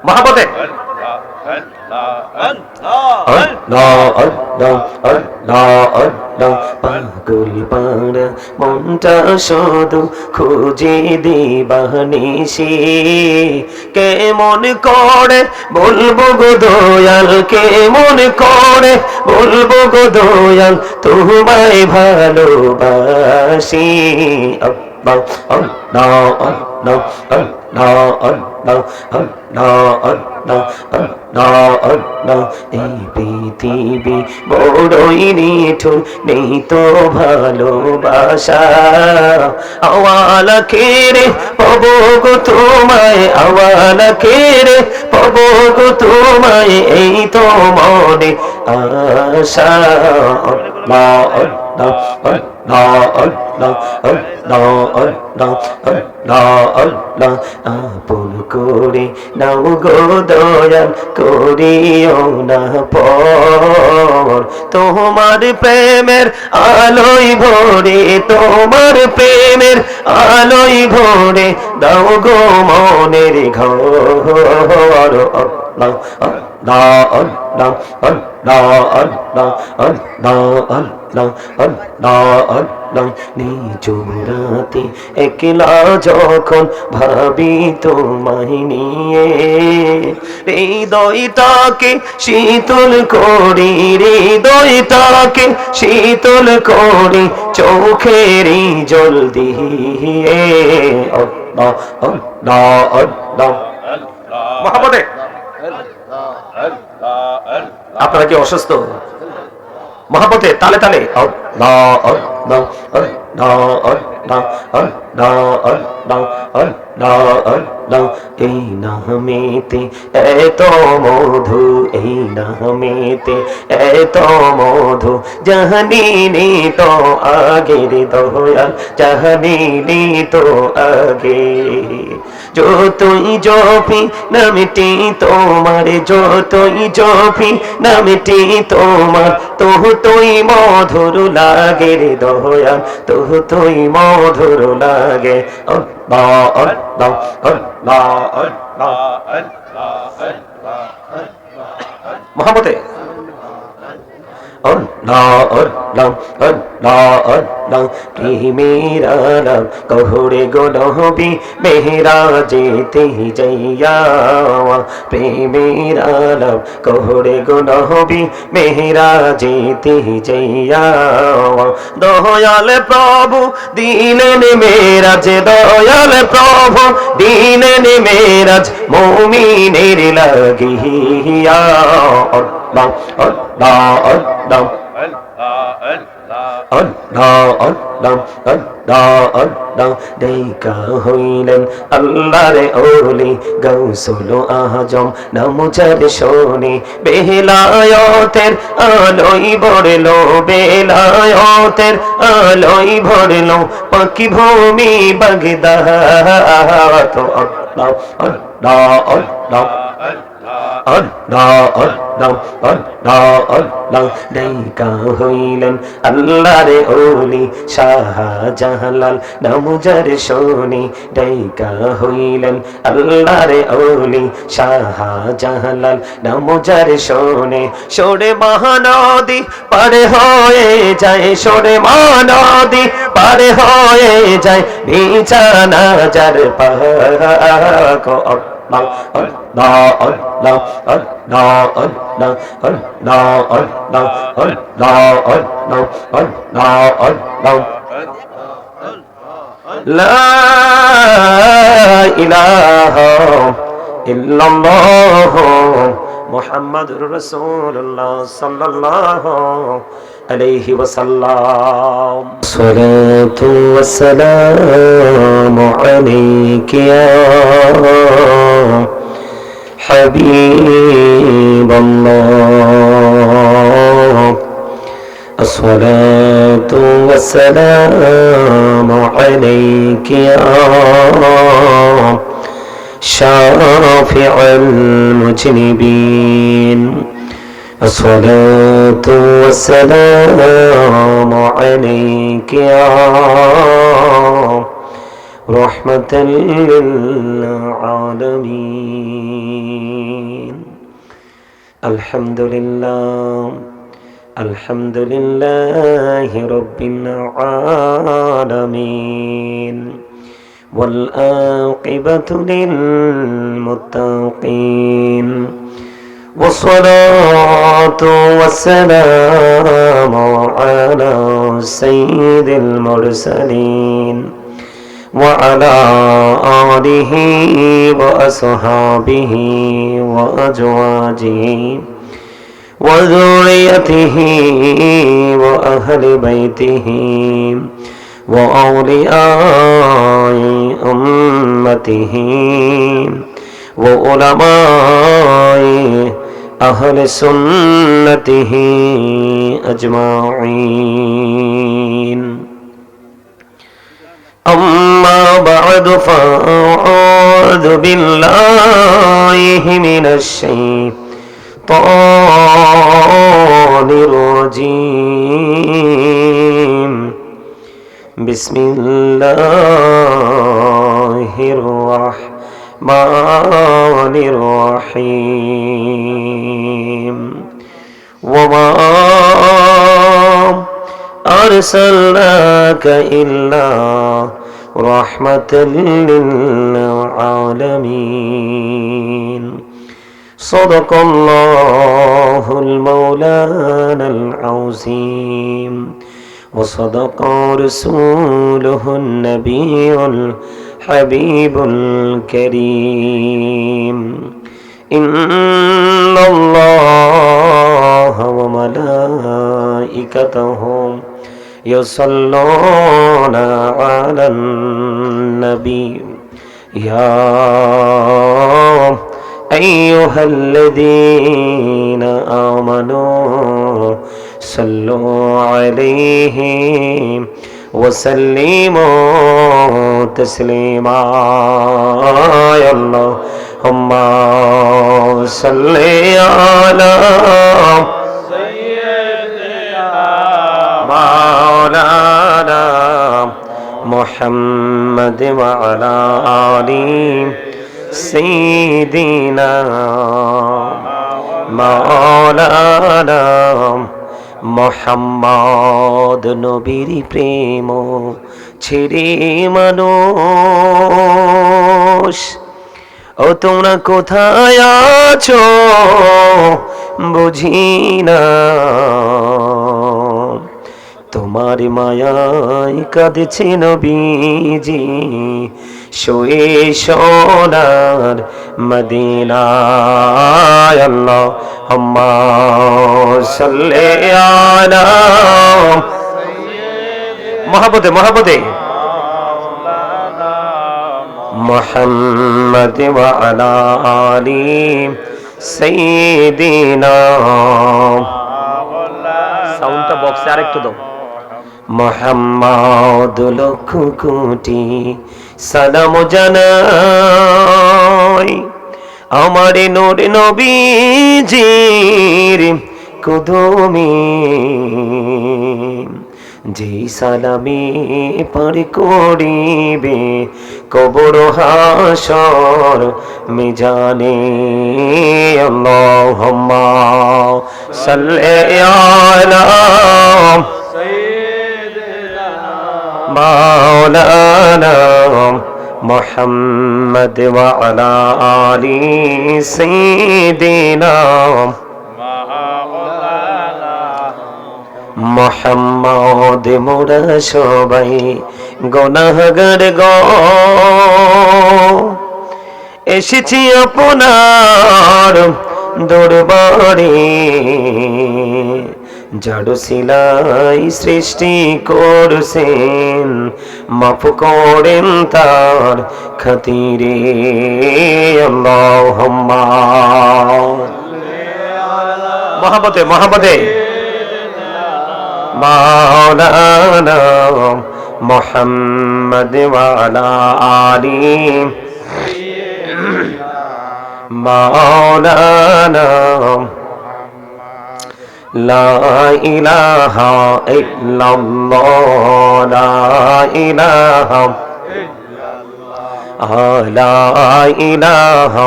মহাপতে পাগল পাড়া মনটা শুধু খুঁজে দিবানিসি কেমন করে বলবো গো দয়াল কেমন করে বলবো গো দয়াল তোমায় ভালোবাসি Allah Allah Allah Allah Allah Allah Allah Allah এই পৃথিবী বড়ই নিঠুর নেই তো ভালোবাসা আওয়ালা কেরে পাবো গো তোমায় আওয়ালা কেরে পাবো গো তোমায় এই তো মনে আশা Allah Allah Allah Allah Allah Allah Allah Allah আপন করে নাও গো দয়াল করিও না পর তোমার প্রেমের আলোয় ভরে তোমার প্রেমের আলোয় ভরে দাও গো মনের ঘর Allah Allah Allah Allah Allah Allah Allah Allah নিজুরাতে একলা যখন ভাবি তোমায় নিয়ে হৃদয়টাকে শীতল করি হৃদয়টাকে শীতল করি চোখেরই জল দিয়ে Allah Allah Allah মহাপতে আপনারা কি অসুস্থ মহাপতে তালে তালে Allah Allah Allah Allah Allah Allah Allah Allah এই নামেতে এত মধু এই নামেতে এত মধু জাহানিনি তো আগের দয়াল জাহানিনি তো আগে যতই জপি নামটি তোমার যতই জপি নামটি তোমার ততই মধুর লাগে রে দয়াল ততই মধুর লাগে Allah Allah Allah Allah মহাপতে Allah Allah Allah Allah প্রেমের আলাপ কহরে গো নবী মেহরাজেতে যাইয়া প্রেমের আলাপ কহরে গো নবী মেহরাজেতে যাইয়া দয়াল প্রভু দিলেন মেরাজ দয়াল প্রভু দিলেন মেরাজ মুমিনের লাগিয়া Allah Allah Allah Allah Allah Allah Allah দেখা হইলেন আল্লাহর ওলি গাউসুল আজম নামুজার শোনে বেলায়েতের আলোয় ভরলো বেলায়েতের আলোয় ভরলো পাকি ভূমি Baghdad Allah Allah Allah Allah Allah Allah Allah দেখা হইলেন আল্লাহর ওলি শাহজালাল নামুজার শোনে দেখা হইলেন আল্লাহর ওলি শাহজালাল নামুজার শোনে সরে মহানদী পার হয়ে যায় সরে মহানদী পার হয়ে যায় বিছানা যার পাক Allah Allah Allah Allah Allah Allah Allah Allah Allah Allah La ilaha illallah Muhammadur Rasulullah sallallahu alayhi wa sallam salatu wassalamu alayka ya حبيب الله الصلاة والسلام عليك يا شافع المذنبين الصلاة والسلام عليك يا رحمة للعالمين. الحمد لله الحمد لله رب العالمين والعاقبة للمتقين والصلاة والسلام على سيد المرسلين وعلى آله وأصحابه وأزواجه وذريته وأهل بيته وأولياء أمته وعلماء أهل سنته أجمعين. أما بعد فأعوذ بالله من الشيطان الرجيم. بسم الله الرحمن الرحيم. وما أرسلناك إلا رحمة للعالمين. صدق الله المولانا العظيم وصدق رسوله النبي الحبيب الكريم. إن الله وملائكته يصلون على النبي يا أيها الذين آمنوا صلوا عليه وسلموا تسليما. يا اللهم صل على مولانا محمد وعلى آل سيدنا مولانا محمد নবীর প্রেম ছেড়ে মানুষ ও তোমরা কোথায় আছো বুঝি না, তোমার মায়ায় কাঁদছে নবীজি শুয়ে সোনার মদিনায়। আল্লাহুম্মা সাল্লি আলা মহব্বতে মুহাম্মদ ওয়া আলা আলি সাইয়্যিদিনা। সাউন্ডটা বক্সে আরেকটু দাও। মুহাম্মদ লক্ষ কোটি সালাম জানাই আমার নূর নবীজির কদমে, যে সালামে পার করিবে কবর হাসর মিজানে। আল্লাহুম্মা সাল্লি আলা মাওলানা মুহাম্মদ ওয়া আলা আলি সাইয়্যিদিনা মুহাম্মদ। মোরা সবাই গুনাহগার গো, এসেছি আপনার দরবারে, জাদু সিলাই সৃষ্টি করছেন, মাফ করেন তার খাতিরে। আল্লাহুম্মা মহব্বতে মাওলানা মুহাম্মদ ওয়া আলা আলি মাওলানা লা ইলাহা ইল্লাল্লাহ লা ইলাহা লা ইলাহা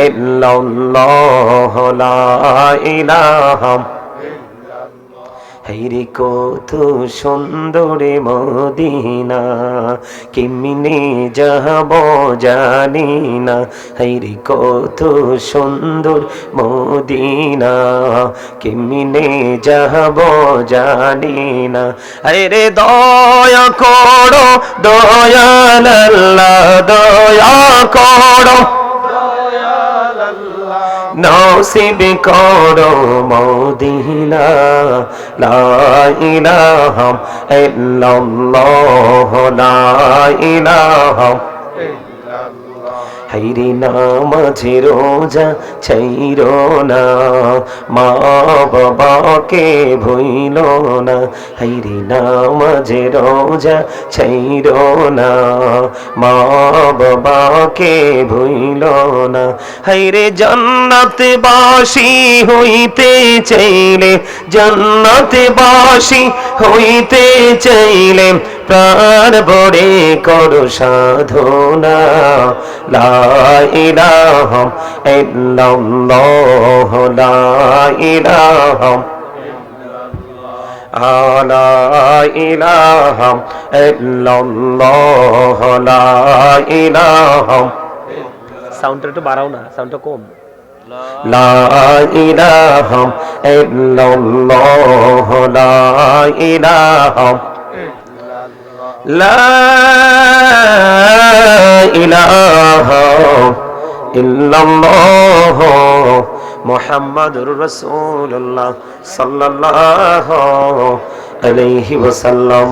ইল্লাল্লাহ লা ইলাহা হাইরে কত সুন্দর মদিনা কেমনে যাব জানি না হাইরে কত সুন্দর মদিনা কেমনে যাব জানি না হাইরে দয়া করো দয়াল আল্লাহ দয়া করো নসিব করো মদিনা লা ইলাহা ইল্লাল্লাহ লা ইলাহা হাইরে নামাজে রোজা ছাইরো না মা বাবাকে ভুইল না হাইরে নামাজে রোজা ছাইরো না মা বাবাকে ভুইল না হাইরে জান্নাতে বাসী হইতে চাইলে জান্নাতে বাসী হইতে চাইলে প্রাণ ভরে করো সাধনা লা ইলাহা ইল্লাল্লাহ লা ইলাহা লা ইলাহা ইল্লাল্লাহ লা ইলাহা সাউন্ডটা একটু বাড়াও না সাউন্ডটা কম লা ইলাহা ইল্লাল্লাহ লা ইলাহা লা ইলাহা ইল্লাল্লাহ মুহাম্মাদুর রাসূলুল্লাহ সাল্লাল্লাহু আলাইহি ওয়াসাল্লাম।